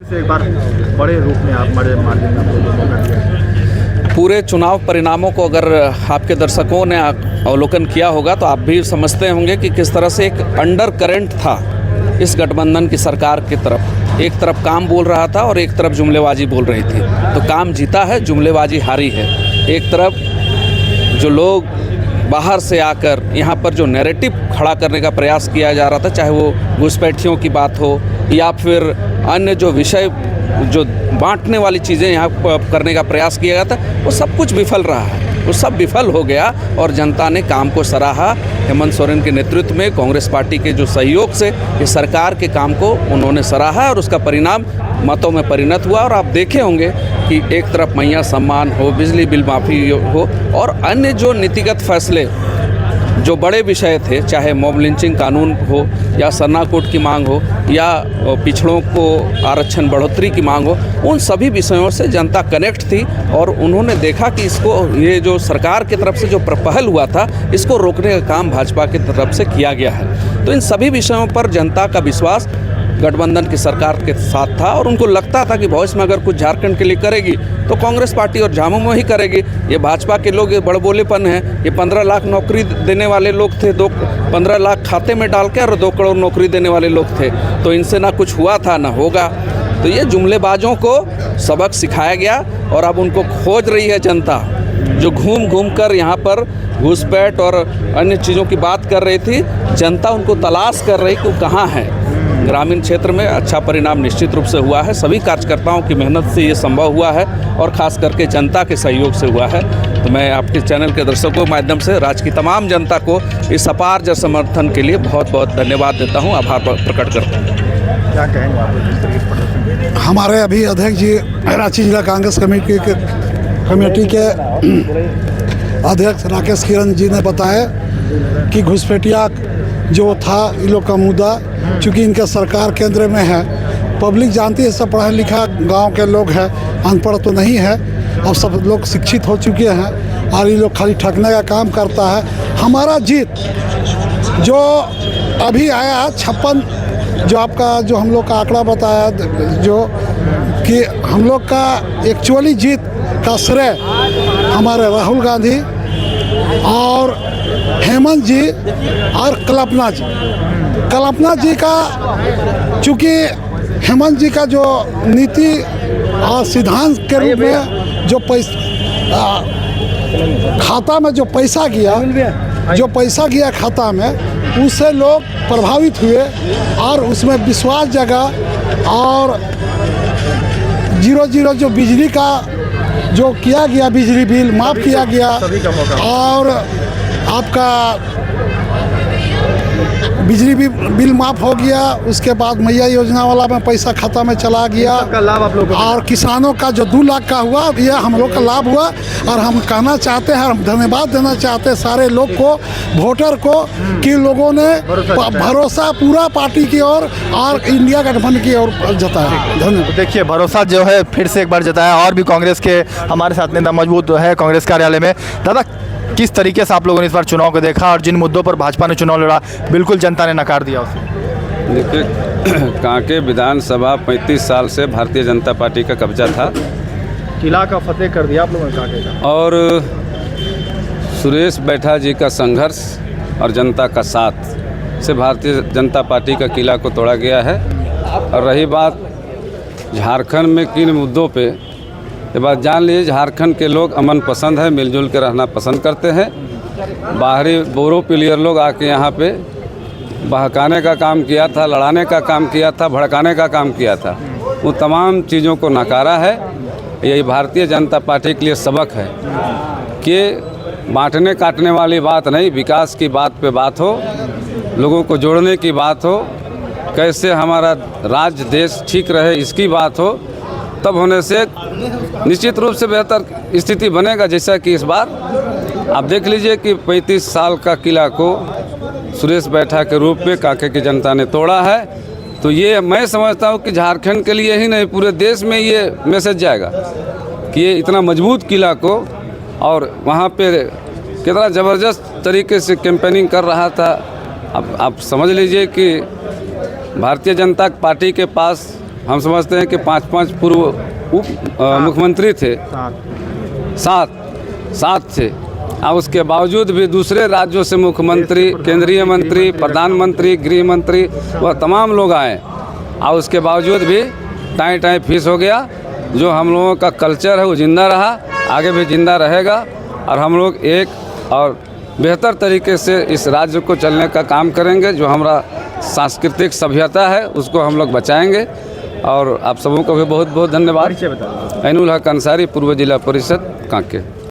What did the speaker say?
एक बार बड़े रूप में आप बड़े मार्जिन में आपको मौका दिया। पूरे चुनाव परिणामों को अगर आपके दर्शकों ने अवलोकन किया होगा तो आप भी समझते होंगे कि किस तरह से एक अंडर करंट था इस गठबंधन की सरकार की तरफ। एक तरफ काम बोल रहा था और एक तरफ जुमलेबाजी बोल रही थी। तो काम जीता है, जुमलेबाजी हारी है। एक तरफ जो लोग बाहर से आकर यहाँ पर जो नैरेटिव खड़ा करने का प्रयास किया जा रहा था, चाहे वो घुसपैठियों की बात हो या फिर अन्य जो विषय जो बांटने वाली चीज़ें यहाँ करने का प्रयास किया गया था, वो सब कुछ विफल रहा है। वो सब विफल हो गया और जनता ने काम को सराहा। हेमंत सोरेन के नेतृत्व में कांग्रेस पार्टी के जो सहयोग से इस सरकार के काम को उन्होंने सराहा और उसका परिणाम मतों में परिणत हुआ। और आप देखे होंगे कि एक तरफ मैया सम्मान हो, बिजली बिल माफ़ी हो और अन्य जो नीतिगत फैसले जो बड़े विषय थे, चाहे मॉब लिंचिंग कानून हो या सरना कोड की मांग हो या पिछड़ों को आरक्षण बढ़ोतरी की मांग हो, उन सभी विषयों से जनता कनेक्ट थी और उन्होंने देखा कि इसको, ये जो सरकार की तरफ से जो पहल हुआ था, इसको रोकने का काम भाजपा की तरफ से किया गया है। तो इन सभी विषयों पर जनता का विश्वास गठबंधन की सरकार के साथ था और उनको लगता था कि भविष्य में अगर कुछ झारखंड के लिए करेगी तो कांग्रेस पार्टी और झामुमो ही करेगी। ये भाजपा के लोग ये बड़बोलेपन है। ये 15 लाख नौकरी देने वाले लोग थे, 15 लाख खाते में डाल के और 2 करोड़ नौकरी देने वाले लोग थे। तो इनसे ना कुछ हुआ था ना होगा। तो ये जुमलेबाजों को सबक सिखाया गया और अब उनको खोज रही है जनता, जो घूम घूम कर यहाँ पर घुसपैठ और अन्य चीज़ों की बात कर रही थी। जनता उनको तलाश कर रही कि कहाँ है। ग्रामीण क्षेत्र में अच्छा परिणाम निश्चित रूप से हुआ है। सभी कार्यकर्ताओं की मेहनत से ये संभव हुआ है और ख़ास करके जनता के सहयोग से हुआ है। तो मैं आपके चैनल के दर्शकों के माध्यम से राज्य की तमाम जनता को इस अपार जन समर्थन के लिए बहुत बहुत धन्यवाद देता हूँ, आभार प्रकट करता हूँ। क्या कहेंगे आप? हमारे अभी अध्यक्ष जी, रांची जिला कांग्रेस कमेटी के अध्यक्ष राकेश किरण जी ने बताया कि घुसपैठिया जो था इन लोग का मुद्दा, चूँकि इनका सरकार केंद्र में है, पब्लिक जानती है, सब पढ़ा लिखा गांव के लोग हैं, अनपढ़ तो नहीं है और सब लोग शिक्षित हो चुके हैं और ये लोग खाली ठगने का काम करता है। हमारा जीत जो अभी आया 56, जो आपका जो हम लोग का आंकड़ा बताया, जो कि हम लोग का एक्चुअली जीत का श्रेय हमारे राहुल गांधी और हेमंत जी और कल्पना जी का, चूँकि हेमंत जी का जो नीति और सिद्धांत के रूप में जो खाता में जो पैसा गया खाता में, उससे लोग प्रभावित हुए और उसमें विश्वास जगा और 0-0 जो बिजली का जो किया गया, बिजली बिल माफ़ किया गया और आपका बिजली बिल माफ़ हो गया। उसके बाद मैया योजना वाला में पैसा खाता में चला गया और किसानों का जो 2 लाख का हुआ, यह हम लोग का लाभ हुआ। और हम कहना चाहते हैं, हम धन्यवाद देना चाहते हैं सारे लोग को, वोटर को, कि लोगों ने भरोसा पूरा पार्टी की ओर और इंडिया गठबंधन की ओर जताया। धन्यवाद। देखिए, भरोसा जो है फिर से एक बार जताया। और भी कांग्रेस के हमारे साथ नेता मौजूद है कांग्रेस कार्यालय में। दादा, किस तरीके से आप लोगों ने इस बार चुनाव को देखा और जिन मुद्दों पर भाजपा ने चुनाव लड़ा, बिल्कुल जनता ने नकार दिया उसे? देखिए, कांके विधानसभा 35 साल से भारतीय जनता पार्टी का कब्जा था। किला का फतेह कर दिया आप लोगों ने कांके का। और सुरेश बैठा जी का संघर्ष और जनता का साथ से भारतीय जनता पार्टी का किला को तोड़ा गया है। और रही बात झारखंड में किन मुद्दों पे, ये बात जान लीजिए, झारखंड के लोग अमन पसंद है, मिलजुल के रहना पसंद करते हैं। बाहरी बोरो प्लेयर लोग आके यहाँ पे बहकाने का काम किया था, लड़ाने का काम किया था, भड़काने का काम किया था, वो तमाम चीज़ों को नकारा है। यही भारतीय जनता पार्टी के लिए सबक है कि बांटने काटने वाली बात नहीं, विकास की बात पे बात हो, लोगों को जोड़ने की बात हो, कैसे हमारा राज्य देश ठीक रहे इसकी बात हो, तब होने से निश्चित रूप से बेहतर स्थिति बनेगा। जैसा कि इस बार आप देख लीजिए कि 35 साल का किला को सुरेश बैठा के रूप में कांके की जनता ने तोड़ा है। तो ये मैं समझता हूँ कि झारखंड के लिए ही नहीं, पूरे देश में ये मैसेज जाएगा कि ये इतना मजबूत किला को, और वहाँ पे कितना ज़बरदस्त तरीके से कैंपेनिंग कर रहा था। अब आप समझ लीजिए कि भारतीय जनता पार्टी के पास हम समझते हैं कि 5-5 पूर्व मुख्यमंत्री थे, 7 थे, और उसके बावजूद भी दूसरे राज्यों से मुख्यमंत्री, केंद्रीय मंत्री, प्रधानमंत्री, गृह मंत्री वह तमाम लोग आए, और उसके बावजूद भी टाई फीस हो गया। जो हम लोगों का कल्चर है वो ज़िंदा रहा, आगे भी ज़िंदा रहेगा, और हम लोग एक और बेहतर तरीके से इस राज्य को चलने का काम करेंगे। जो हमारा सांस्कृतिक सभ्यता है उसको हम लोग बचाएंगे। और आप सबों को भी बहुत बहुत धन्यवाद। ऐनुल हक अंसारी, पूर्व जिला परिषद कांके।